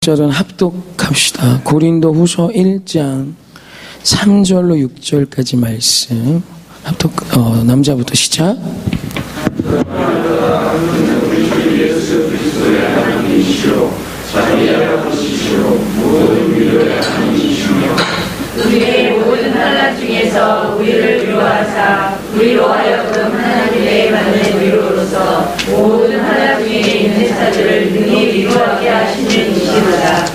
적절한 합독합시다. 고린도 후서 1장 3절로 6절까지 말씀 합독, 남자부터 시작. 예수 그리스도의 하나님이시오 자비의 아버지시오 모든 위로의 하나님이시며 우리의 모든 환난 중에서 우리를 위로하사 우리로 하여금 하나님의 받는 위로로서 모든 환난 중에 있는 자들을 능히 위로하게 하시는 이시로다.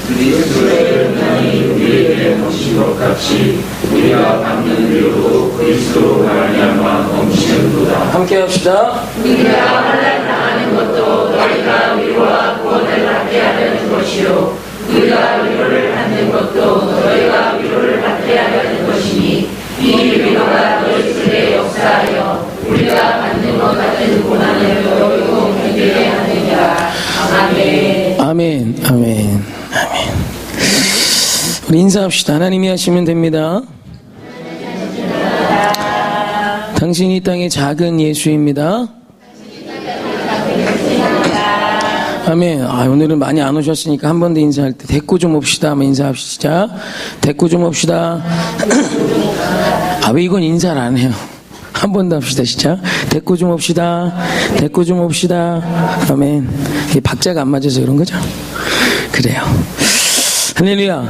그리스도의 은총이 우리에게 넘친 것 같이 우리가 받는 위로도 그리스도로 말미암아 넘치는도다. 함께 합시다. 우리가 환난 당하는 것도 너희가 위로와 구원을 받게 하려는 것이요 우리가 위로를 받는 것도 너희가 위로를 받게 하려는 것이니 이 위로가 너희 속에 역사하여 우리가 받는 것 같은 고난을 너희도 견디게 하느니라. 아멘. 아멘, 아멘, 아멘. 우리 인사합시다. 하나님이 하시면 됩니다. 당신이 땅의 작은 예수입니다. 아멘. 오늘은 많이 안 오셨으니까 한 번 더 인사할 때 대꾸 좀 옵시다 하면 인사합시다. 대꾸 좀 옵시다. 왜 이건 인사를 안 해요? 한 번 더 합시다. 시작. 대꾸 좀 옵시다. 대꾸 좀 옵시다. 아멘. 이게 박자가 안 맞아서 그런 거죠? 그래요. 할렐루야.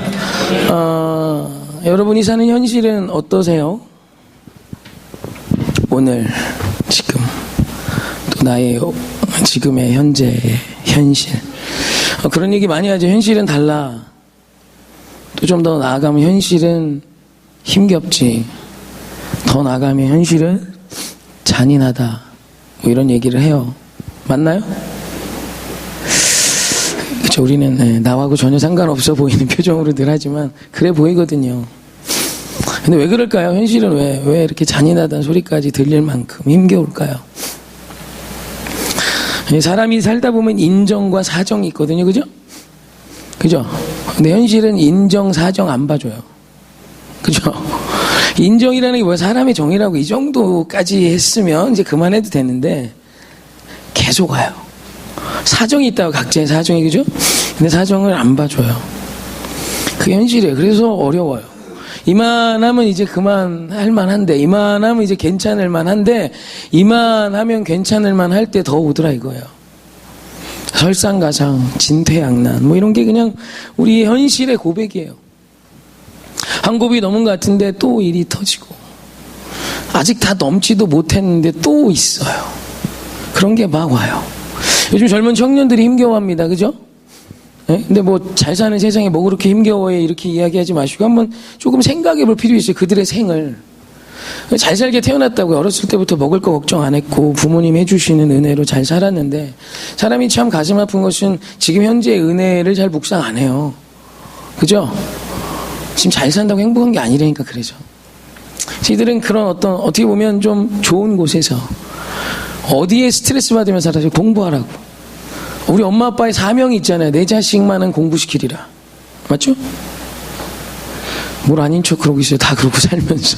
여러분이 사는 현실은 어떠세요? 오늘 지금 또 나의 지금의 현재의 현실. 그런 얘기 많이 하죠. 현실은 달라. 또 좀 더 나아가면 현실은 힘겹지. 더 나아가면 현실은 잔인하다. 뭐 이런 얘기를 해요. 맞나요? 그렇죠. 우리는 나하고 전혀 상관없어 보이는 표정으로 늘 하지만 그래 보이거든요. 근데 왜 그럴까요? 현실은 왜 이렇게 잔인하다는 소리까지 들릴 만큼 힘겨울까요? 사람이 살다 보면 인정과 사정이 있거든요. 그죠? 그죠? 근데 현실은 인정, 사정 안 봐줘요. 그죠? 인정이라는 게 뭐야? 사람의 정의라고 이 정도까지 했으면 이제 그만해도 되는데 계속 와요. 사정이 있다고 각자의 사정이, 그죠? 근데 사정을 안 봐줘요. 그게 현실이에요. 그래서 어려워요. 이만하면 이제 그만할 만한데, 이만하면 이제 괜찮을 만한데, 이만하면 괜찮을 만할 때 더 오더라 이거예요. 설상가상, 진퇴양난, 뭐 이런 게 그냥 우리 현실의 고백이에요. 한 곱이 넘은 것 같은데 또 일이 터지고, 아직 다 넘지도 못했는데 또 있어요. 그런 게 막 와요. 요즘 젊은 청년들이 힘겨워합니다. 그죠? 네? 근데 뭐 잘 사는 세상에 뭐 그렇게 힘겨워해 이렇게 이야기하지 마시고 한번 조금 생각해 볼 필요 있어요. 그들의 생을. 잘 살게 태어났다고요. 어렸을 때부터 먹을 거 걱정 안 했고 부모님 해주시는 은혜로 잘 살았는데 사람이 참 가슴 아픈 것은 지금 현재의 은혜를 잘 묵상 안 해요. 그죠? 지금 잘 산다고 행복한 게 아니라니까 그래서. 저희들은 그런 어떻게 보면 좀 좋은 곳에서 어디에 스트레스 받으면 살아서 공부하라고. 우리 엄마 아빠의 사명이 있잖아요. 내 자식만은 공부시키리라. 맞죠? 뭘 아닌 척 그러고 있어요. 다 그러고 살면서.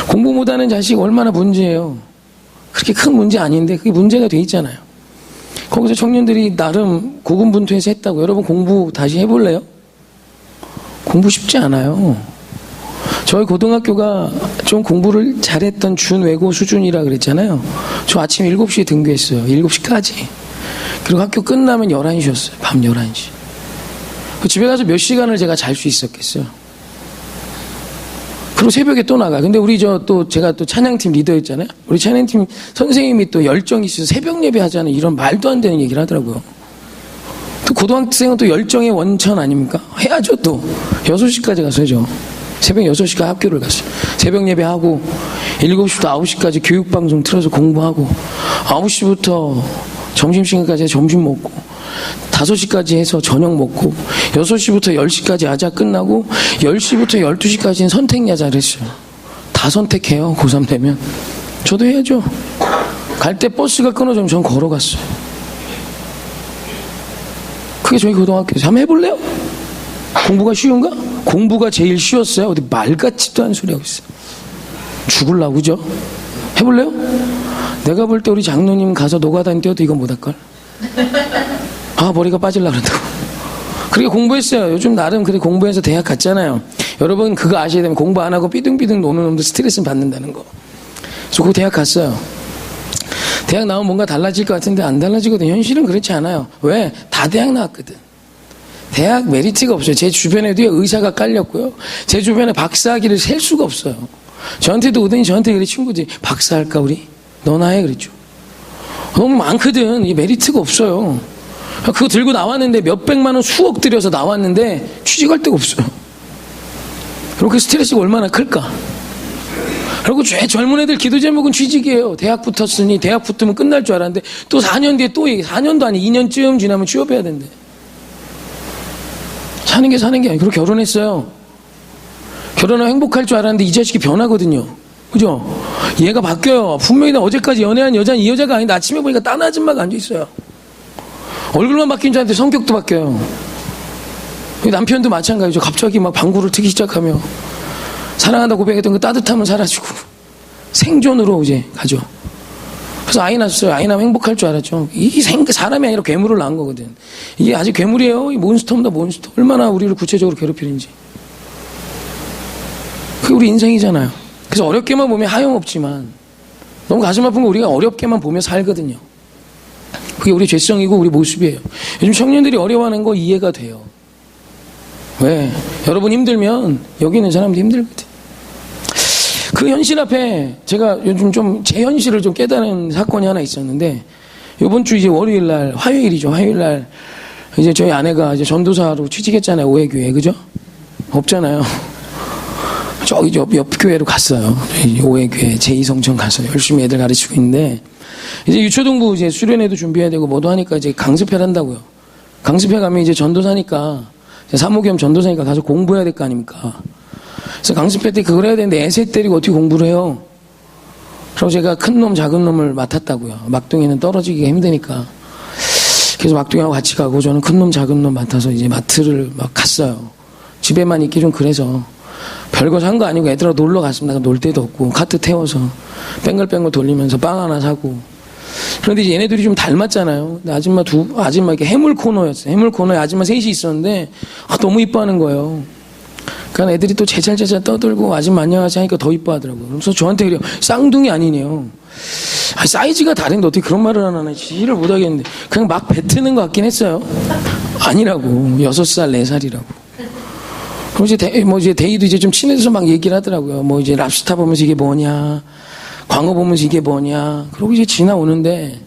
공부 못하는 자식 얼마나 문제예요. 그렇게 큰 문제 아닌데 그게 문제가 돼 있잖아요. 거기서 청년들이 나름 고군분투해서 했다고. 여러분 공부 다시 해볼래요? 공부 쉽지 않아요. 저희 고등학교가 좀 공부를 잘했던 준외고 수준이라 그랬잖아요. 저 아침 7시에 등교했어요. 7시까지. 그리고 학교 끝나면 11시였어요. 밤 11시. 집에 가서 몇 시간을 제가 잘 수 있었겠어요. 그리고 새벽에 또 나가. 근데 우리 제가 또 찬양팀 리더였잖아요. 우리 찬양팀 선생님이 또 열정이 있어서 새벽 예배 하자는 이런 말도 안 되는 얘기를 하더라고요. 또 고등학생은 또 열정의 원천 아닙니까? 해야죠 또. 6시까지 갔어요. 새벽 6시까지 학교를 갔어요. 새벽 예배하고 7시부터 9시까지 교육방송 틀어서 공부하고 9시부터 점심시간까지 점심 먹고 5시까지 해서 저녁 먹고 6시부터 10시까지 야자 끝나고 10시부터 12시까지는 선택야자를 했어요. 다 선택해요. 고3 되면. 저도 해야죠. 갈 때 버스가 끊어지면 전 걸어갔어요. 그게 저희 고등학교에서. 한번 해볼래요? 공부가 쉬운가? 공부가 제일 쉬웠어요. 어디 말 같지도 않은 소리 하고 있어요. 죽을라고, 그죠? 해볼래요? 내가 볼 때 우리 장로님 가서 노가다니 뛰어도 이건 못할걸? 머리가 빠질라 그런다고. 그렇게 공부했어요. 요즘 나름 그렇게 공부해서 대학 갔잖아요. 여러분 그거 아셔야 되면 공부 안 하고 삐둥삐둥 노는 놈들 스트레스 받는다는 거. 그래서 그 대학 갔어요. 대학 나오면 뭔가 달라질 것 같은데 안 달라지거든. 현실은 그렇지 않아요. 왜? 다 대학 나왔거든. 대학 메리트가 없어요. 제 주변에도 의사가 깔렸고요. 제 주변에 박사학위를 셀 수가 없어요. 저한테도 오더니 저한테 그래 친구들이 박사할까 우리? 너나 해 그랬죠. 너무 많거든. 이 메리트가 없어요. 그거 들고 나왔는데 몇백만 원 수억 들여서 나왔는데 취직할 데가 없어요. 그렇게 스트레스가 얼마나 클까? 그리고 죄 젊은 애들 기도 제목은 취직이에요. 대학 붙었으니 대학 붙으면 끝날 줄 알았는데 또 4년 뒤에 또 4년도 아니 2년쯤 지나면 취업해야 된대. 사는 게 아니고 그리고 결혼했어요. 결혼하면 행복할 줄 알았는데 이 자식이 변하거든요. 그죠? 얘가 바뀌어요. 분명히 나 어제까지 연애한 여자는 이 여자가 아닌데 아침에 보니까 딴 아줌마가 앉아있어요. 얼굴만 바뀐 줄 알았는데 성격도 바뀌어요. 남편도 마찬가지죠. 갑자기 막 방구를 트기 시작하며 사랑한다 고백했던 그 따뜻함은 사라지고 생존으로 이제 가죠. 그래서 아이 낳았어요. 아이 낳으면 행복할 줄 알았죠. 이게 사람이 아니라 괴물을 낳은 거거든. 이게 아직 괴물이에요. 이 몬스터입니다. 몬스터. 얼마나 우리를 구체적으로 괴롭히는지. 그게 우리 인생이잖아요. 그래서 어렵게만 보면 하염없지만 너무 가슴 아픈 거 우리가 어렵게만 보며 살거든요. 그게 우리 죄성이고 우리 모습이에요. 요즘 청년들이 어려워하는 거 이해가 돼요. 왜? 여러분 힘들면 여기 있는 사람도 힘들거든. 그 현실 앞에 제가 요즘 좀 제 현실을 좀 깨달은 사건이 하나 있었는데 이번 주 이제 화요일날 이제 저희 아내가 이제 전도사로 취직했잖아요. 오해교회 그죠? 없잖아요. 저기 옆 교회로 갔어요. 오해교회 제2성전 가서 열심히 애들 가르치고 있는데 이제 유초동부 이제 수련회도 준비해야 되고 뭐도 하니까 이제 강습회 한다고요. 강습회 가면 이제 전도사니까 사모 겸 전도사니까 가서 공부해야 될 거 아닙니까? 그래서 강습회 때 그걸 해야 되는데 애새 때리고 어떻게 공부를 해요? 그래서 제가 큰 놈 작은 놈을 맡았다고요. 막둥이는 떨어지기가 힘드니까. 그래서 막둥이하고 같이 가고 저는 큰 놈 작은 놈 맡아서 이제 마트를 막 갔어요. 집에만 있기 좀 그래서 별거 산 거 아니고 애들하고 놀러 갔습니다. 놀 데도 없고 카트 태워서 뺑글뺑글 돌리면서 빵 하나 사고. 그런데 이제 얘네들이 좀 닮았잖아요. 아줌마 이렇게 해물 코너였어요. 해물 코너에 아줌마 셋이 있었는데 너무 이뻐하는 거예요. 그러니까 애들이 또 제잘제잘 떠들고 아줌마 안녕하세요 하니까 더 이뻐하더라고요. 그래서 저한테 그래요. 쌍둥이 아니네요. 사이즈가 다른데 어떻게 그런 말을 안 하나 이해를 못 하겠는데 그냥 막 뱉는 것 같긴 했어요. 아니라고. 6살 4살이라고. 그럼 이제 데이도 이제 좀 친해져서 막 얘기를 하더라고요. 뭐 이제 랍스타 보면서 이게 뭐냐, 광어 보면서 이게 뭐냐. 그러고 이제 지나오는데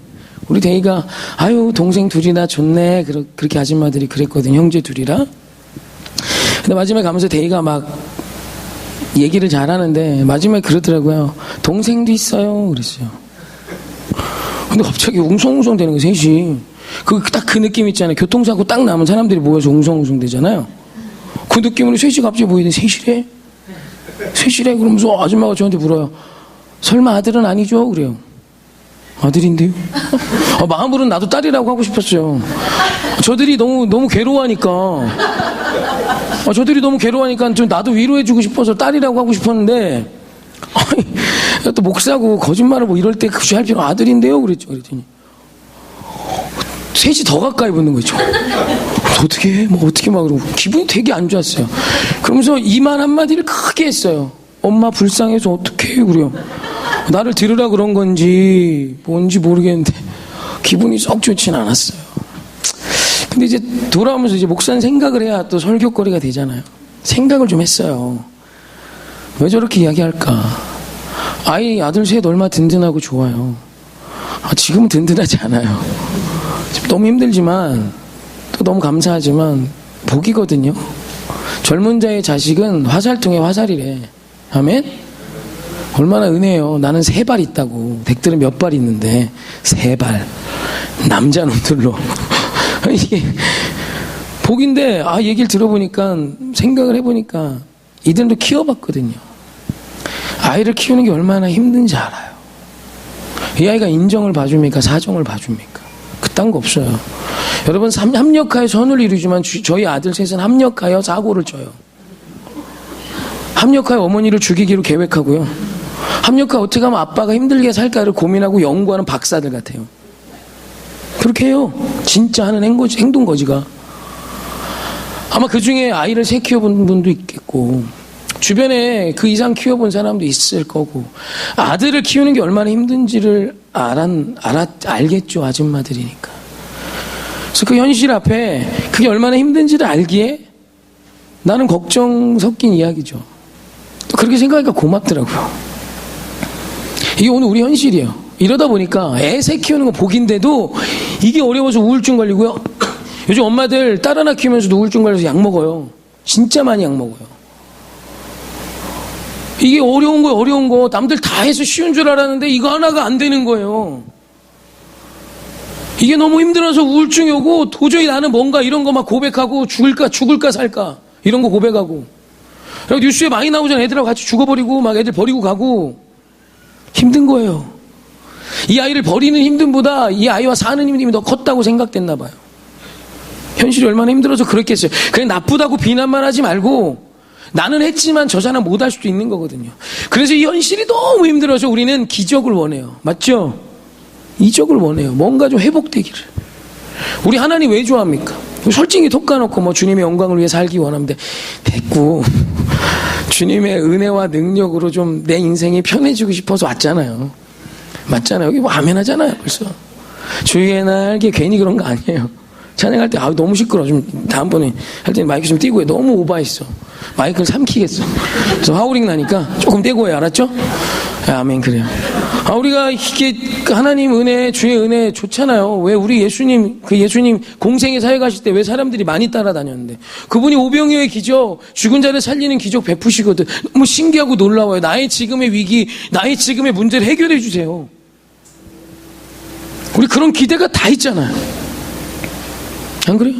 우리 데이가 아유 동생 둘이나 좋네. 그렇게 아줌마들이 그랬거든요. 형제 둘이라. 근데 마지막에 가면서 데이가 막 얘기를 잘하는데 마지막에 그러더라고요. 동생도 있어요. 그랬어요. 근데 갑자기 웅성웅성 되는 거예요. 셋이. 딱 그 느낌 있잖아요. 교통사고 딱 나면 사람들이 모여서 웅성웅성 되잖아요. 그 느낌으로 셋이 갑자기 보이더니 셋이래? 그러면서 아줌마가 저한테 물어요. 설마 아들은 아니죠? 그래요. 아들인데요? 마음으로는 나도 딸이라고 하고 싶었어요. 저들이 너무 괴로워하니까. 저들이 너무 괴로워하니까 좀 나도 위로해주고 싶어서 딸이라고 하고 싶었는데 또 목사고 거짓말을 뭐 이럴 때 굳이 할 필요 아들인데요? 그랬더니 셋이 더 가까이 붙는 거죠. 어떻게 해? 어떻게 막 그러고 기분이 되게 안 좋았어요. 그러면서 이만 한마디를 크게 했어요. 엄마 불쌍해서 어떡해? 그래요. 나를 들으라 그런 건지 뭔지 모르겠는데 기분이 썩 좋진 않았어요. 근데 이제 돌아오면서 이제 목사는 생각을 해야 또 설교거리가 되잖아요. 생각을 좀 했어요. 왜 저렇게 이야기할까? 아들 셋 얼마나 든든하고 좋아요. 지금은 든든하지 않아요. 너무 힘들지만 또 너무 감사하지만 복이거든요. 젊은 자의 자식은 화살통에 화살이래. 아멘? 얼마나 은혜예요. 나는 3발 있다고. 댁들은 몇 발 있는데 3발. 남자놈들로. 이게 복인데 얘기를 들어보니까 생각을 해보니까 이들도 키워봤거든요. 아이를 키우는 게 얼마나 힘든지 알아요. 이 아이가 인정을 봐줍니까? 사정을 봐줍니까? 그딴 거 없어요. 여러분 합력하여 선을 이루지만 저희 아들 셋은 합력하여 사고를 쳐요. 합력하여 어머니를 죽이기로 계획하고요. 합력하여 어떻게 하면 아빠가 힘들게 살까를 고민하고 연구하는 박사들 같아요. 그렇게 해요. 진짜 하는 행동 거지가. 아마 그 중에 아이를 3 키워본 분도 있겠고, 주변에 그 이상 키워본 사람도 있을 거고, 아들을 키우는 게 얼마나 힘든지를 알겠죠, 아줌마들이니까. 그래서 그 현실 앞에 그게 얼마나 힘든지를 알기에 나는 걱정 섞인 이야기죠. 또 그렇게 생각하니까 고맙더라고요. 이게 오늘 우리 현실이에요. 이러다 보니까 애 3 키우는 거 복인데도 이게 어려워서 우울증 걸리고요. 요즘 엄마들 딸 하나 키우면서도 우울증 걸려서 약 먹어요. 진짜 많이 약 먹어요. 이게 어려운 거 남들 다 해서 쉬운 줄 알았는데 이거 하나가 안 되는 거예요. 이게 너무 힘들어서 우울증이 오고 도저히 나는 뭔가 이런 거 막 고백하고 죽을까 살까 이런 거 고백하고, 그리고 뉴스에 많이 나오잖아요. 애들하고 같이 죽어버리고 막 애들 버리고 가고. 힘든 거예요. 이 아이를 버리는 힘듦보다 이 아이와 사는 힘듦이 더 컸다고 생각됐나 봐요. 현실이 얼마나 힘들어서 그랬겠어요. 그냥 나쁘다고 비난만 하지 말고 나는 했지만 저 사람 못할 수도 있는 거거든요. 그래서 이 현실이 너무 힘들어서 우리는 기적을 원해요. 맞죠? 이적을 원해요. 뭔가 좀 회복되기를. 우리 하나님 왜 좋아합니까? 솔직히 톡 까놓고 뭐 주님의 영광을 위해 살기 원하는데 됐고 주님의 은혜와 능력으로 좀 내 인생이 편해지고 싶어서 왔잖아요. 맞잖아요. 여기 뭐 아멘 하잖아요. 벌써 주의 날개 괜히 그런 거 아니에요. 찬양할 때 너무 시끄러워. 좀 다음번에 할 때 마이크 좀 띄고 해. 너무 오버했어. 마이크를 삼키겠어. 그래서 하우링 나니까 조금 떼고 해. 알았죠? 아멘. 그래요. 우리가 이게 하나님 은혜, 주의 은혜 좋잖아요. 왜 우리 예수님 공생에 사회 가실 때 왜 사람들이 많이 따라다녔는데, 그분이 오병이어의 기적, 죽은 자를 살리는 기적 베푸시거든. 너무 신기하고 놀라워요. 나의 지금의 위기, 나의 지금의 문제를 해결해 주세요. 우리 그런 기대가 다 있잖아요. 안 그래요?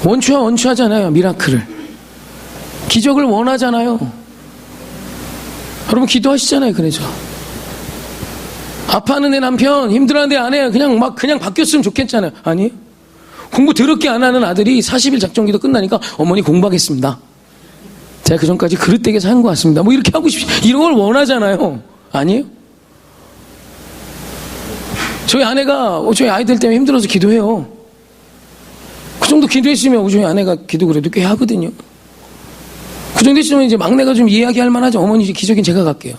원추하잖아요. 미라클을. 기적을 원하잖아요. 여러분 기도하시잖아요. 그래서 아파하는 내 남편, 힘들어하는 내 아내 그냥 바뀌었으면 좋겠잖아요. 아니에요? 공부 더럽게 안 하는 아들이 40일 작정기도 끝나니까 어머니 공부하겠습니다. 제가 그전까지 그릇되게 산 것 같습니다. 뭐 이렇게 하고 이런 걸 원하잖아요. 아니에요? 저희 아내가 저희 아이들 때문에 힘들어서 기도해요. 그 정도 기도했으면 저희 아내가 기도 그래도 꽤 하거든요. 그 정도 했으면 이제 막내가 좀 이야기할 만하죠. 어머니 이제 기적인 제가 갈게요.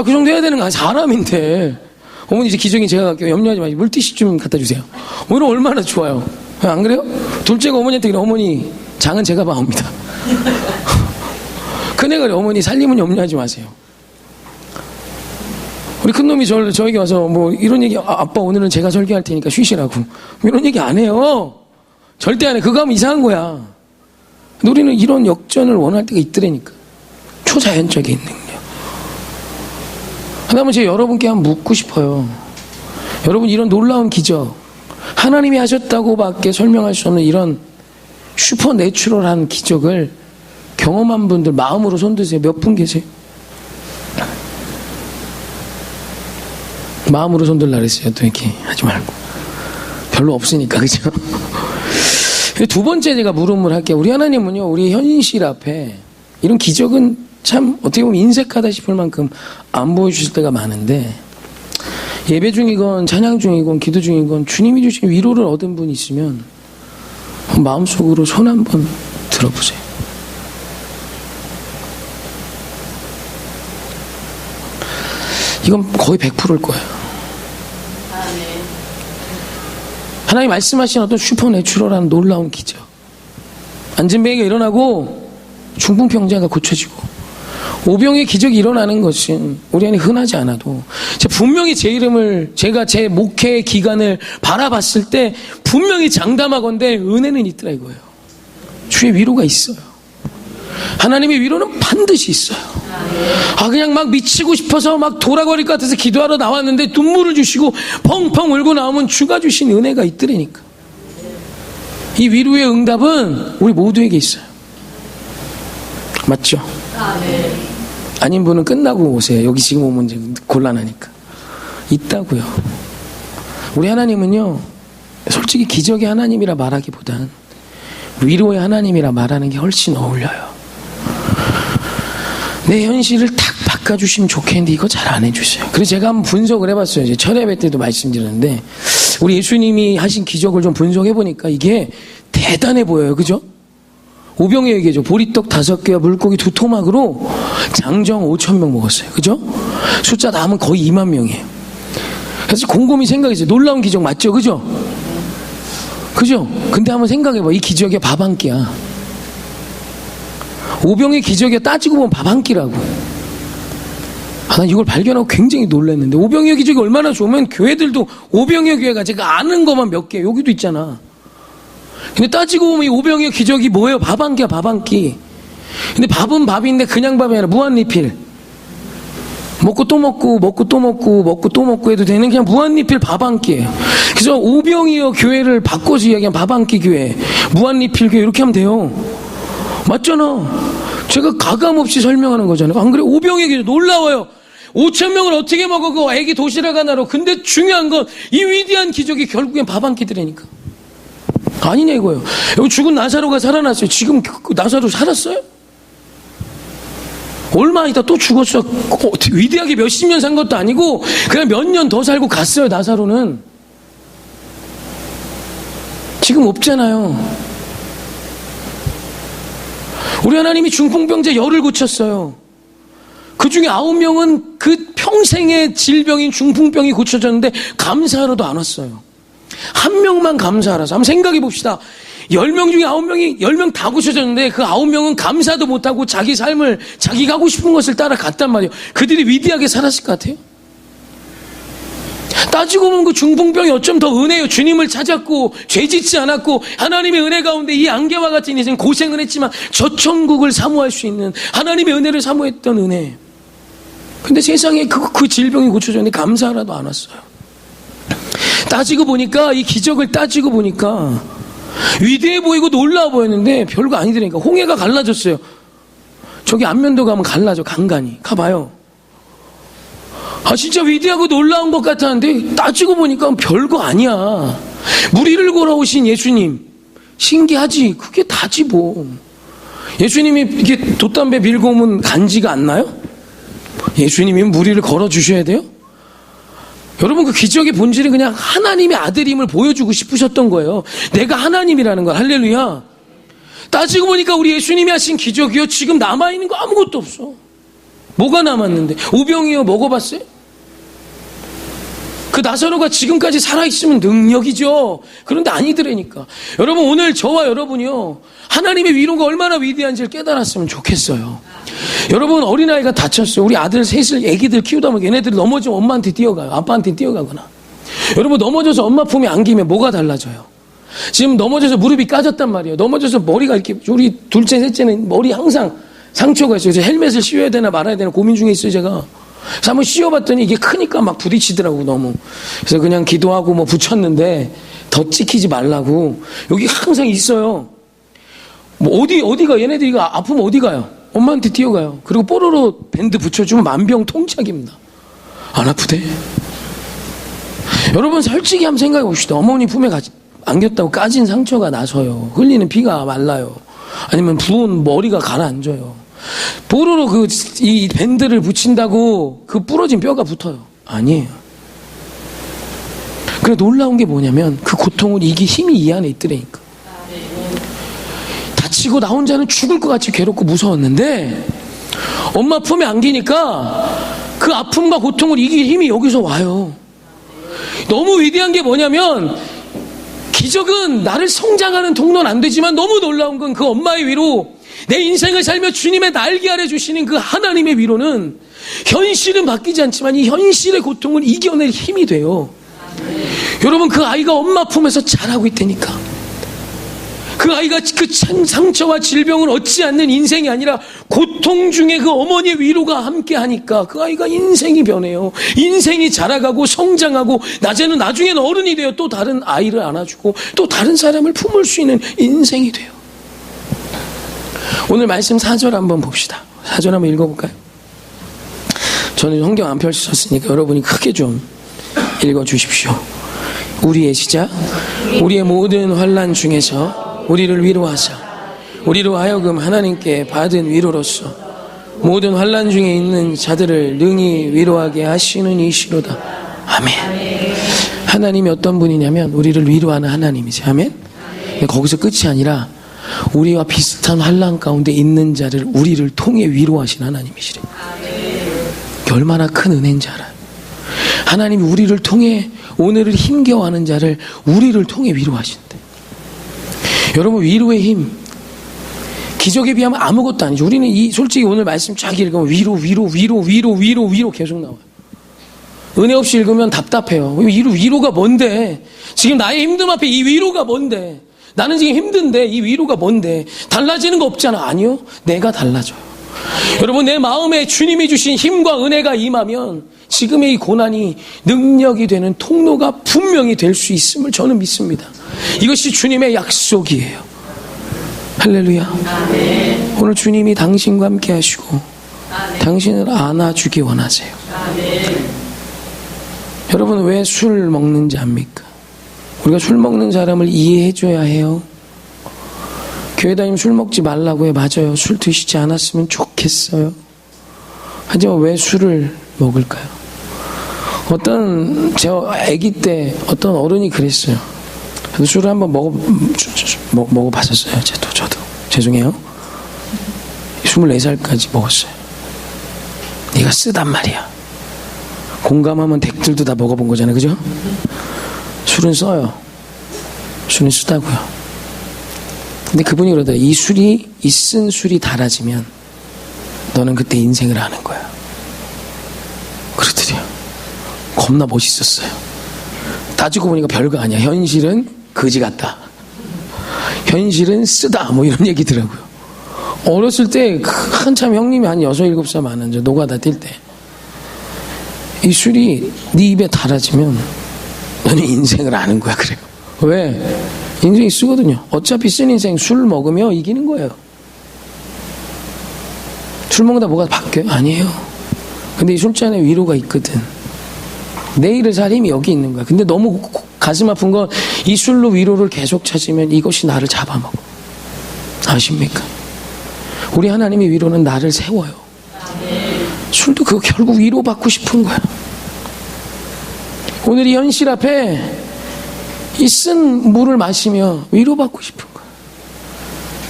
그 정도 해야 되는 거 아니야. 사람인데. 어머니 이제 기적인 제가 갈게요. 염려하지 마시고 물티슈 좀 갖다 주세요. 이런 얼마나 좋아요. 안 그래요? 둘째가 어머니한테 그래. 어머니 장은 제가 봐옵니다. 큰애가 그래. 어머니 살림은 염려하지 마세요. 우리 큰놈이 저에게 와서 뭐 이런 얘기, 아빠 오늘은 제가 설교할 테니까 쉬시라고. 뭐 이런 얘기 안 해요. 절대 안 해. 그거 하면 이상한 거야. 근데 우리는 이런 역전을 원할 때가 있더라니까. 초자연적인 능력. 하나만 제가 여러분께 한번 묻고 싶어요. 여러분 이런 놀라운 기적, 하나님이 하셨다고밖에 설명할 수 없는 이런 슈퍼내추럴한 기적을 경험한 분들 마음으로 손 드세요. 몇 분 계세요? 마음으로 손 들라 그랬어요. 또 이렇게 하지 말고. 별로 없으니까. 그죠? 두 번째 제가 물음을 할게요. 우리 하나님은요, 우리 현실 앞에 이런 기적은 참 어떻게 보면 인색하다 싶을 만큼 안 보여주실 때가 많은데, 예배 중이건 찬양 중이건 기도 중이건 주님이 주신 위로를 얻은 분이 있으면 마음속으로 손 한번 들어보세요. 이건 거의 100%일 거예요. 하나님 말씀하신 어떤 슈퍼내추럴한 놀라운 기적. 안진뱅이가 일어나고 중풍병자가 고쳐지고 오병의 기적이 일어나는 것은 우리 안에 흔하지 않아도 분명히 제 이름을 제가 제 목회 기간을 바라봤을 때 분명히 장담하건대 은혜는 있더라 이거예요. 주의 위로가 있어요. 하나님의 위로는 반드시 있어요. 그냥 막 미치고 싶어서 막 돌아버릴 것 같아서 기도하러 나왔는데 눈물을 주시고 펑펑 울고 나오면 주가 주신 은혜가 있더라니까. 이 위로의 응답은 우리 모두에게 있어요. 맞죠? 아닌 분은 끝나고 오세요. 여기 지금 오면 이제 곤란하니까. 있다고요. 우리 하나님은요, 솔직히 기적의 하나님이라 말하기보단 위로의 하나님이라 말하는 게 훨씬 어울려요. 내 현실을 탁 바꿔주시면 좋겠는데 이거 잘 안 해주세요. 그래서 제가 한번 분석을 해봤어요. 이제 철야배 때도 말씀드렸는데 우리 예수님이 하신 기적을 좀 분석해 보니까 이게 대단해 보여요. 그죠? 오병이어 얘기죠. 보리떡 5개와 물고기 2토막으로 장정 5,000명 먹었어요. 그죠? 숫자 다 하면 거의 2만 명이에요. 그래서 곰곰이 생각했어요. 놀라운 기적 맞죠? 그죠? 그죠? 근데 한번 생각해봐. 이 기적이 밥 한 끼야. 오병이어 기적이 따지고 보면 밥 한 끼라고. 난 이걸 발견하고 굉장히 놀랐는데, 오병이어 기적이 얼마나 좋으면 교회들도 오병이어 교회가 제가 아는 것만 몇 개, 여기도 있잖아. 근데 따지고 보면 이 오병이어 기적이 뭐예요? 밥 한 끼야, 밥 한 끼. 근데 밥은 밥인데 그냥 밥이 아니라 무한리필. 먹고 또 먹고, 먹고 또 먹고, 먹고 또 먹고 해도 되는 그냥 무한리필 밥 한 끼예요. 그래서 오병이어 교회를 바꿔서 이야기하면 밥 한 끼 교회, 무한리필 교회 이렇게 하면 돼요. 맞잖아. 제가 가감없이 설명하는 거잖아요. 안 그래? 오병이어 교회 놀라워요. 5,000명을 어떻게 먹어, 그 애기 도시락 하나로. 근데 중요한 건 이 위대한 기적이 결국엔 밥 한 끼들이니까. 아니냐 이거예요. 여기 죽은 나사로가 살아났어요. 지금 그 나사로 살았어요? 얼마 있다 또 죽었어. 위대하게 몇십 년 산 것도 아니고 그냥 몇 년 더 살고 갔어요. 나사로는 지금 없잖아요. 우리 하나님이 중풍병자 열을 고쳤어요. 그 중에 9명은 그 평생의 질병인 중풍병이 고쳐졌는데 감사하러도 안 왔어요. 한 명만 감사하라서. 한번 생각해 봅시다. 10명 중에 9명이 10명 다 고쳐졌는데 그 9명은 감사도 못하고 자기 삶을 자기가 하고 싶은 것을 따라갔단 말이에요. 그들이 위대하게 살았을 것 같아요? 따지고 보면 그 중풍병이 어쩜 더 은혜요. 주님을 찾았고 죄 짓지 않았고 하나님의 은혜 가운데 이 안개와 같은 인생 고생을 했지만 저 천국을 사모할 수 있는 하나님의 은혜를 사모했던 은혜. 근데 세상에 그 질병이 고쳐졌는데 감사하라도 안 왔어요. 따지고 보니까 이 기적을 따지고 보니까 위대해 보이고 놀라워 보였는데 별거 아니더라니까. 홍해가 갈라졌어요. 저기 안면도 가면 갈라져. 간간히 가봐요. 진짜 위대하고 놀라운 것 같았는데 따지고 보니까 별거 아니야. 무리를 걸어오신 예수님 신기하지. 그게 다지 뭐. 예수님이 이렇게 돛담배 밀고 오면 간지가 안 나요? 예수님이 무리를 걸어주셔야 돼요? 여러분, 그 기적의 본질은 그냥 하나님의 아들임을 보여주고 싶으셨던 거예요. 내가 하나님이라는 걸. 할렐루야. 따지고 보니까 우리 예수님이 하신 기적이요, 지금 남아있는 거 아무것도 없어. 뭐가 남았는데? 오병이어 먹어봤어요? 그 나사로가 지금까지 살아있으면 능력이죠. 그런데 아니더라니까. 여러분, 오늘 저와 여러분이요, 하나님의 위로가 얼마나 위대한지를 깨달았으면 좋겠어요. 여러분, 어린아이가 다쳤어요. 우리 아들 셋을 애기들 키우다 보면 얘네들이 넘어지면 엄마한테 뛰어가요. 아빠한테 뛰어가거나. 여러분, 넘어져서 엄마 품에 안기면 뭐가 달라져요? 지금 넘어져서 무릎이 까졌단 말이에요. 넘어져서 머리가 이렇게, 우리 둘째 셋째는 머리 항상 상처가 있어요. 그래서 헬멧을 씌워야 되나 말아야 되나 고민 중에 있어요, 제가. 그래서 한번 씌워봤더니 이게 크니까 막 부딪히더라고, 너무. 그래서 그냥 기도하고 뭐 붙였는데 더 찍히지 말라고. 여기 항상 있어요. 뭐 어디가, 얘네들이 이거 아프면 어디 가요? 엄마한테 뛰어가요. 그리고 뽀로로 밴드 붙여주면 만병통치약입니다. 안 아프대? 여러분, 솔직히 한번 생각해 봅시다. 어머니 품에 안겼다고 까진 상처가 나서요. 흘리는 피가 말라요. 아니면 부은 머리가 가라앉아요. 뽀로로 이 밴드를 붙인다고 그 부러진 뼈가 붙어요? 아니에요. 그래, 놀라운 게 뭐냐면 그 고통을 이길 힘이 이 안에 있더라니까. 다치고 나 혼자는 죽을 것 같이 괴롭고 무서웠는데 엄마 품에 안기니까 그 아픔과 고통을 이길 힘이 여기서 와요. 너무 위대한 게 뭐냐면, 기적은 나를 성장하는 통로는 안 되지만 너무 놀라운 건 그 엄마의 위로, 내 인생을 살며 주님의 날개 아래 주시는 그 하나님의 위로는 현실은 바뀌지 않지만 이 현실의 고통을 이겨낼 힘이 돼요. 여러분, 그 아이가 엄마 품에서 자라고 있다니까. 그 아이가 그 상처와 질병을 얻지 않는 인생이 아니라 고통 중에 그 어머니의 위로가 함께 하니까 그 아이가 인생이 변해요. 인생이 자라가고 성장하고 나중에는 어른이 되어 또 다른 아이를 안아주고 또 다른 사람을 품을 수 있는 인생이 돼요. 오늘 말씀 4절 한번 봅시다. 4절 한번 읽어볼까요? 저는 성경 안 펼쳤으니까 여러분이 크게 좀 읽어주십시오. 우리의 시작. 우리의 모든 환난 중에서 우리를 위로하사 우리로 하여금 하나님께 받은 위로로서 모든 환난 중에 있는 자들을 능히 위로하게 하시는 이시로다. 아멘. 하나님이 어떤 분이냐면 우리를 위로하는 하나님이지. 아멘? 근데 거기서 끝이 아니라 우리와 비슷한 환난 가운데 있는 자를 우리를 통해 위로하신 하나님이시래. 얼마나 큰 은혜인지 알아요. 하나님이 우리를 통해 오늘을 힘겨워하는 자를 우리를 통해 위로하신대. 여러분, 위로의 힘 기적에 비하면 아무것도 아니죠. 우리는 솔직히 오늘 말씀 쫙 읽으면 위로 계속 나와요. 은혜 없이 읽으면 답답해요. 위로가 뭔데? 지금 나의 힘듦 앞에 이 위로가 뭔데? 나는 지금 힘든데 이 위로가 뭔데? 달라지는 거 없잖아. 아니요, 내가 달라져요. 여러분, 내 마음에 주님이 주신 힘과 은혜가 임하면 지금의 이 고난이 능력이 되는 통로가 분명히 될 수 있음을 저는 믿습니다. 이것이 주님의 약속이에요. 할렐루야. 아멘. 오늘 주님이 당신과 함께 하시고 당신을 안아주기 원하세요. 아멘. 여러분, 왜 술 먹는지 압니까? 우리가 술 먹는 사람을 이해해줘야 해요. 교회 다니면 술 먹지 말라고 해. 맞아요. 술 드시지 않았으면 좋겠어요. 하지만 왜 술을 먹을까요? 저 아기 때 어떤 어른이 그랬어요. 술을 한번 먹어봤었어요. 저도. 죄송해요. 24살까지 먹었어요. 네가 쓰단 말이야. 공감하면 댁들도 다 먹어본 거잖아요. 그죠? 술은 써요. 술은 쓰다고요. 근데 그분이 그러더라고요. 이 쓴 술이 달아지면 너는 그때 인생을 아는 거야. 그러더래요. 겁나 멋있었어요. 따지고 보니까 별거 아니야. 현실은 거지 같다. 현실은 쓰다. 뭐 이런 얘기더라고요. 어렸을 때 한참 형님이 한 6, 7살 많은 저 노가다 뛸 때 이 술이 네 입에 달아지면 너는 인생을 아는 거야. 그래요. 왜? 인생이 쓰거든요. 어차피 쓴 인생 술 먹으면 이기는 거예요. 술 먹는다 뭐가 바뀌어요? 아니에요. 근데 이 술잔에 위로가 있거든. 내일을 살 힘이 여기 있는 거야. 근데 너무 가슴 아픈 건 이 술로 위로를 계속 찾으면 이것이 나를 잡아먹어. 아십니까? 우리 하나님의 위로는 나를 세워요. 술도 그거 결국 위로받고 싶은 거야. 오늘 이 현실 앞에 이 쓴 물을 마시며 위로받고 싶은 거야.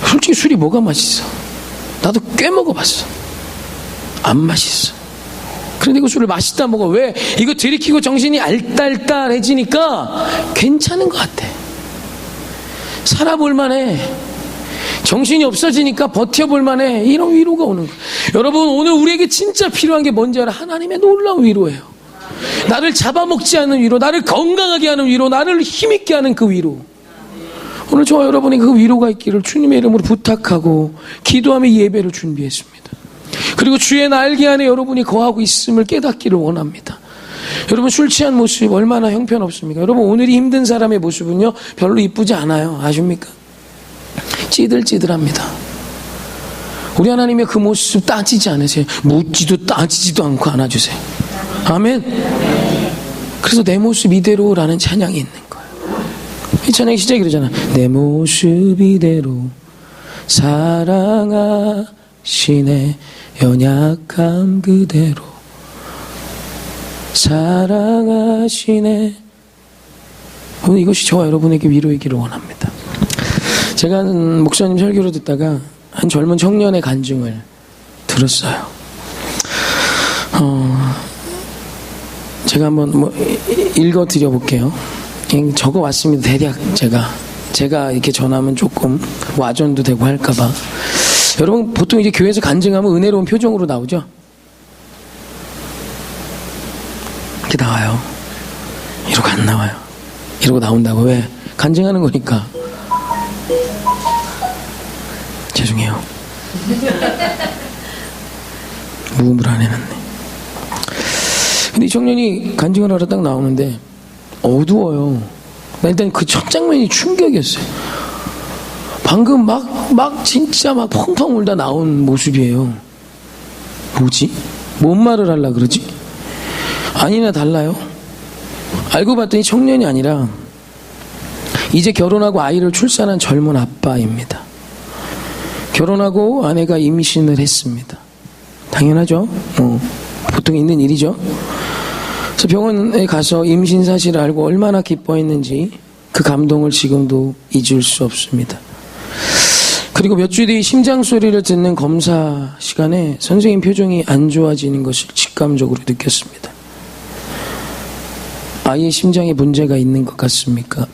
솔직히 술이 뭐가 맛있어? 나도 꽤 먹어봤어. 안 맛있어. 그런데 그 술을 맛있다 먹어. 왜? 이거 들이키고 정신이 알딸딸해지니까 괜찮은 것 같아. 살아볼 만해. 정신이 없어지니까 버텨볼 만해. 이런 위로가 오는 거야. 여러분, 오늘 우리에게 진짜 필요한 게 뭔지 알아? 하나님의 놀라운 위로예요. 나를 잡아먹지 않는 위로, 나를 건강하게 하는 위로, 나를 힘있게 하는 그 위로. 오늘 저와 여러분이 그 위로가 있기를 주님의 이름으로 부탁하고 기도하며 예배를 준비했습니다. 그리고 주의 날개 안에 여러분이 거하고 있음을 깨닫기를 원합니다. 여러분, 술 취한 모습 얼마나 형편없습니까? 여러분, 오늘이 힘든 사람의 모습은요 별로 이쁘지 않아요. 아십니까? 찌들찌들합니다. 우리 하나님의 그 모습 따지지 않으세요. 묻지도 따지지도 않고 안아주세요. 아멘. 그래서 내 모습 이대로라는 찬양이 있는 거예요. 이 찬양이 시작이 그러잖아. 내 모습 이대로 사랑하시네. 연약함 그대로 사랑하시네. 오늘 이것이 저와 여러분에게 위로이기를 원합니다. 제가 목사님 설교를 듣다가 한 젊은 청년의 간증을 들었어요. 제가 한번 읽어드려 볼게요. 적어 왔습니다. 대략 제가 이렇게 전하면 조금 와전도 되고 할까봐. 여러분, 보통 이제 교회에서 간증하면 은혜로운 표정으로 나오죠? 이렇게 나와요. 이러고 안 나와요. 이러고 나온다고. 왜? 간증하는 거니까. 죄송해요. 무음을 안 해놨네. 근데 이 청년이 간증을 하러 딱 나오는데 어두워요. 나 일단 그 첫 장면이 충격이었어요. 방금 진짜 펑펑 울다 나온 모습이에요. 뭐지? 뭔 말을 하려고 그러지? 아니나 달라요. 알고 봤더니 청년이 아니라 이제 결혼하고 아이를 출산한 젊은 아빠입니다. 결혼하고 아내가 임신을 했습니다. 당연하죠. 보통 있는 일이죠. 저 병원에 가서 임신 사실을 알고 얼마나 기뻐했는지 그 감동을 지금도 잊을 수 없습니다. 그리고 몇 주 뒤 심장 소리를 듣는 검사 시간에 선생님 표정이 안 좋아지는 것을 직감적으로 느꼈습니다. 아이의 심장에 문제가 있는 것 같습니다.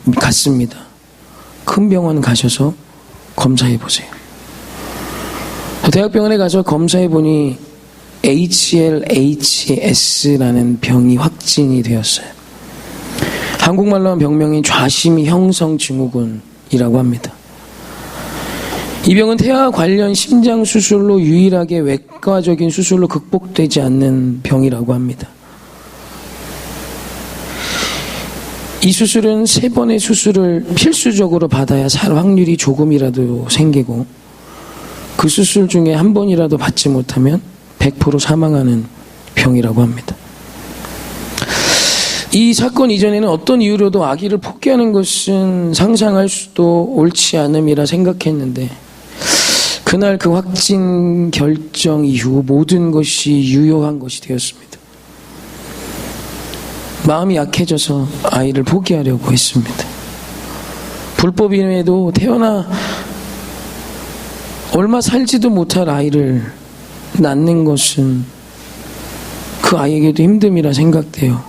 큰 병원 가셔서 검사해 보세요. 대학병원에 가서 증상해 보니 HLHS라는 병이 확진이 되었어요. 한국말로 하면 병명인 좌심이 형성 증후군이라고 합니다. 이 병은 태아 관련 심장 수술로 유일하게 외과적인 수술로 극복되지 않는 병이라고 합니다. 이 수술은 3번의 수술을 필수적으로 받아야 살 확률이 조금이라도 생기고, 그 수술 중에 1번이라도 받지 못하면 100% 사망하는 병이라고 합니다. 이 사건 이전에는 어떤 이유로도 아기를 포기하는 것은 상상할 수도 옳지 않음이라 생각했는데, 그날 그 확진 결정 이후 모든 것이 유효한 것이 되었습니다. 마음이 약해져서 아이를 포기하려고 했습니다. 불법임에도 태어나 얼마 살지도 못할 아이를 낳는 것은 그 아이에게도 힘듦이라 생각되어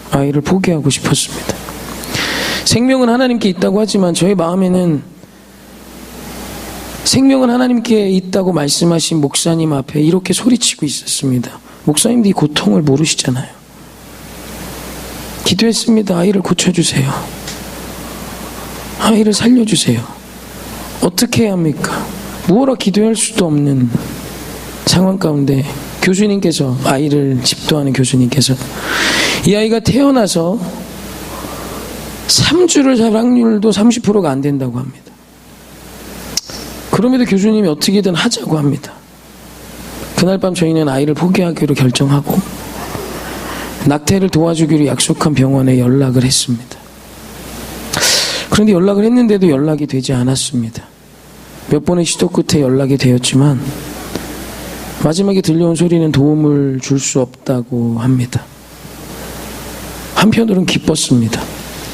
아이를 포기하고 싶었습니다. 생명은 하나님께 있다고 하지만 저의 마음에는 생명은 하나님께 있다고 말씀하신 목사님 앞에 이렇게 소리치고 있었습니다. 목사님도 이 고통을 모르시잖아요. 기도했습니다. 아이를 고쳐주세요. 아이를 살려주세요. 어떻게 해야 합니까? 무엇라 기도할 수도 없는 상황 가운데 교수님께서, 아이를 집도하는 교수님께서 이 아이가 태어나서 3주를 살 확률도 30%가 안 된다고 합니다. 그럼에도 교수님이 어떻게든 하자고 합니다. 그날 밤 저희는 아이를 포기하기로 결정하고 낙태를 도와주기로 약속한 병원에 연락을 했습니다. 그런데 연락을 했는데도 연락이 되지 않았습니다. 몇 번의 시도 끝에 연락이 되었지만 마지막에 들려온 소리는 도움을 줄 수 없다고 합니다. 한편으로는 기뻤습니다.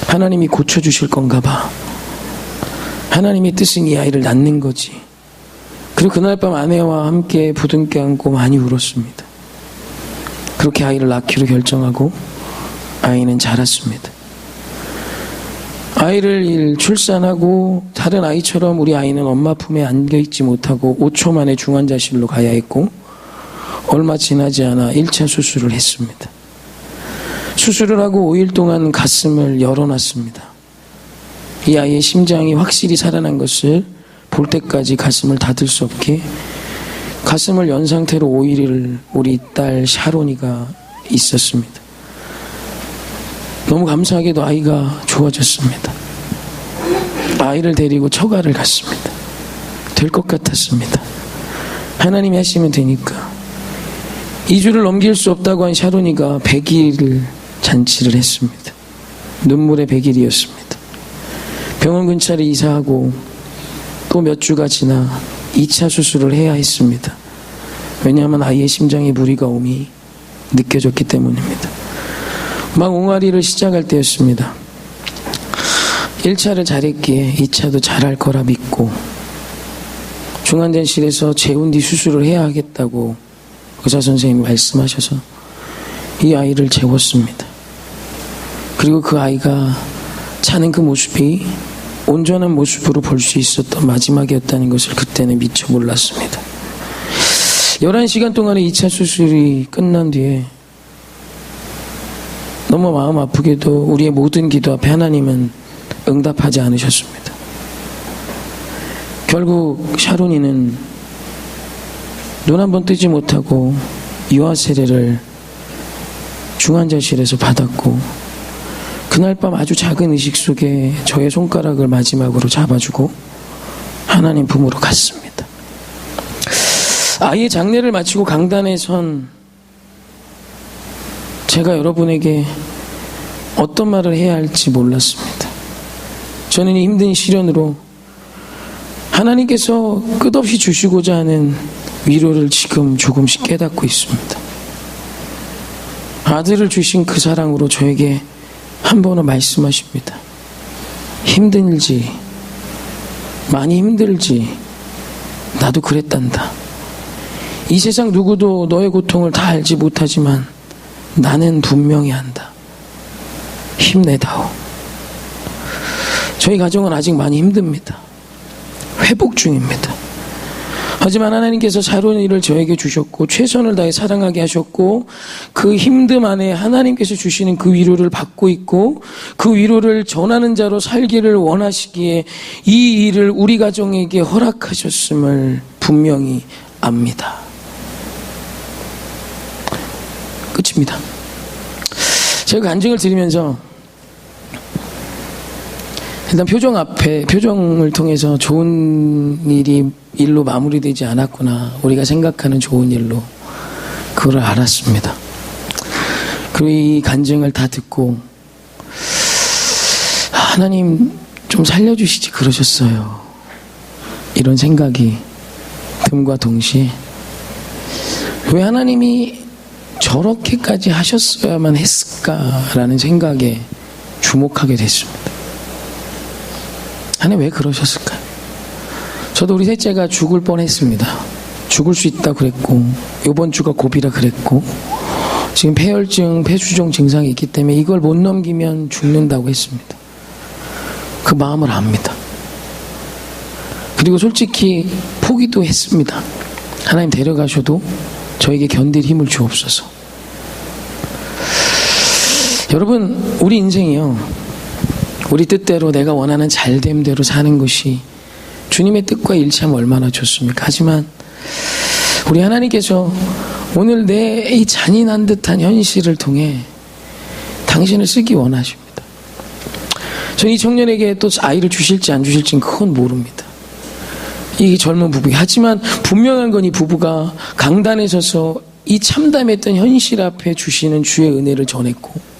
하나님이 고쳐주실 건가 봐. 하나님의 뜻은 이 아이를 낳는 거지. 그리고 그날 밤 아내와 함께 부둥켜 안고 많이 울었습니다. 그렇게 아이를 낳기로 결정하고 아이는 자랐습니다. 아이를 출산하고 다른 아이처럼 우리 아이는 엄마 품에 안겨있지 못하고 5초 만에 중환자실로 가야 했고, 얼마 지나지 않아 1차 수술을 했습니다. 수술을 하고 5일 동안 가슴을 열어놨습니다. 이 아이의 심장이 확실히 살아난 것을 볼 때까지 가슴을 닫을 수 없게 가슴을 연 상태로 5일을 우리 딸 샤론이가 있었습니다. 너무 감사하게도 아이가 좋아졌습니다. 아이를 데리고 처가를 갔습니다. 될 것 같았습니다. 하나님이 하시면 되니까. 2주를 넘길 수 없다고 한 샤론이가 100일 잔치를 했습니다. 눈물의 100일이었습니다. 병원 근처에 이사하고 또 몇 주가 지나 2차 수술을 해야 했습니다. 왜냐하면 아이의 심장에 무리가 오미 느껴졌기 때문입니다. 막 옹알이를 시작할 때였습니다. 1차를 잘했기에 2차도 잘할 거라 믿고 중환자실에서 재운 뒤 수술을 해야 하겠다고 의사 선생님이 말씀하셔서 이 아이를 재웠습니다. 그리고 그 아이가 자는 그 모습이 온전한 모습으로 볼 수 있었던 마지막이었다는 것을 그때는 미처 몰랐습니다. 11시간 동안의 2차 수술이 끝난 뒤에 너무 마음 아프게도 우리의 모든 기도 앞에 하나님은 응답하지 않으셨습니다. 결국 샤론이는 눈 한 번 뜨지 못하고 유아 세례를 중환자실에서 받았고, 그날 밤 아주 작은 의식 속에 저의 손가락을 마지막으로 잡아주고 하나님 품으로 갔습니다. 아이의 장례를 마치고 강단에 선 제가 여러분에게 어떤 말을 해야 할지 몰랐습니다. 저는 이 힘든 시련으로 하나님께서 끝없이 주시고자 하는 위로를 지금 조금씩 깨닫고 있습니다. 아들을 주신 그 사랑으로 저에게 한 번은 말씀하십니다. 힘들지, 많이 힘들지, 나도 그랬단다. 이 세상 누구도 너의 고통을 다 알지 못하지만 나는 분명히 안다. 힘내다오. 저희 가정은 아직 많이 힘듭니다. 회복 중입니다. 하지만 하나님께서 새로운 일을 저에게 주셨고 최선을 다해 사랑하게 하셨고 그 힘듦 안에 하나님께서 주시는 그 위로를 받고 있고 그 위로를 전하는 자로 살기를 원하시기에 이 일을 우리 가정에게 허락하셨음을 분명히 압니다. 끝입니다. 제가 간증을 드리면서 일단 표정을 통해서 좋은 일로 마무리되지 않았구나. 우리가 생각하는 좋은 일로 그걸 알았습니다. 그리고 이 간증을 다 듣고 하나님 좀 살려주시지 그러셨어요. 이런 생각이 듦과 동시에 왜 하나님이 저렇게까지 하셨어야만 했을까라는 생각에 주목하게 됐습니다. 하나님 왜 그러셨을까요? 저도 우리 셋째가 죽을 뻔했습니다. 죽을 수 있다 그랬고 이번 주가 고비라 그랬고 지금 폐혈증, 폐수종 증상이 있기 때문에 이걸 못 넘기면 죽는다고 했습니다. 그 마음을 압니다. 그리고 솔직히 포기도 했습니다. 하나님 데려가셔도 저에게 견딜 힘을 주옵소서. 여러분, 우리 인생이요, 우리 뜻대로 내가 원하는 잘됨대로 사는 것이 주님의 뜻과 일치하면 얼마나 좋습니까? 하지만 우리 하나님께서 오늘 내 이 잔인한 듯한 현실을 통해 당신을 쓰기 원하십니다. 저는 이 청년에게 또 아이를 주실지 안 주실지는 그건 모릅니다. 이 젊은 부부에게. 하지만 분명한 건 이 부부가 강단에 서서 이 참담했던 현실 앞에 주시는 주의 은혜를 전했고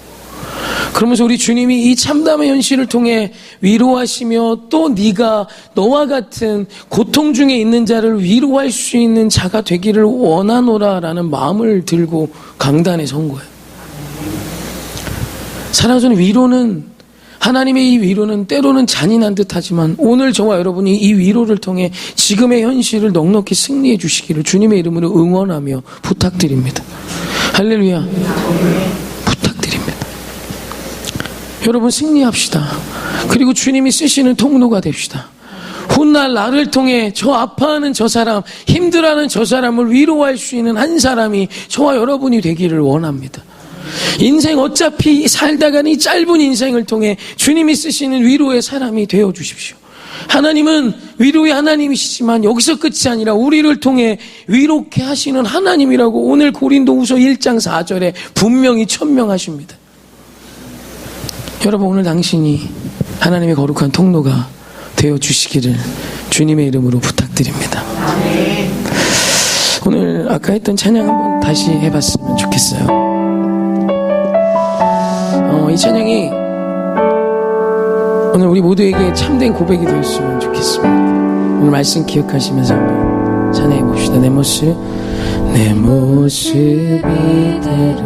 그러면서 우리 주님이 이 참담의 현실을 통해 위로하시며 또 네가 너와 같은 고통 중에 있는 자를 위로할 수 있는 자가 되기를 원하노라라는 마음을 들고 강단에 선 거예요. 사랑하는 위로는, 하나님의 이 위로는 때로는 잔인한 듯하지만 오늘 저와 여러분이 이 위로를 통해 지금의 현실을 넉넉히 승리해 주시기를 주님의 이름으로 응원하며 부탁드립니다. 할렐루야. 여러분 승리합시다. 그리고 주님이 쓰시는 통로가 됩시다. 훗날 나를 통해 저 아파하는 저 사람, 힘들어하는 저 사람을 위로할 수 있는 한 사람이 저와 여러분이 되기를 원합니다. 인생 어차피 살다가는 이 짧은 인생을 통해 주님이 쓰시는 위로의 사람이 되어 주십시오. 하나님은 위로의 하나님이시지만 여기서 끝이 아니라 우리를 통해 위롭게 하시는 하나님이라고 오늘 고린도후서 1장 4절에 분명히 천명하십니다. 여러분, 오늘 당신이 하나님의 거룩한 통로가 되어 주시기를 주님의 이름으로 부탁드립니다. 오늘 아까 했던 찬양 한번 다시 해봤으면 좋겠어요. 이 찬양이 오늘 우리 모두에게 참된 고백이 되었으면 좋겠습니다. 오늘 말씀 기억하시면서 한번 찬양해 봅시다. 내 모습 이대로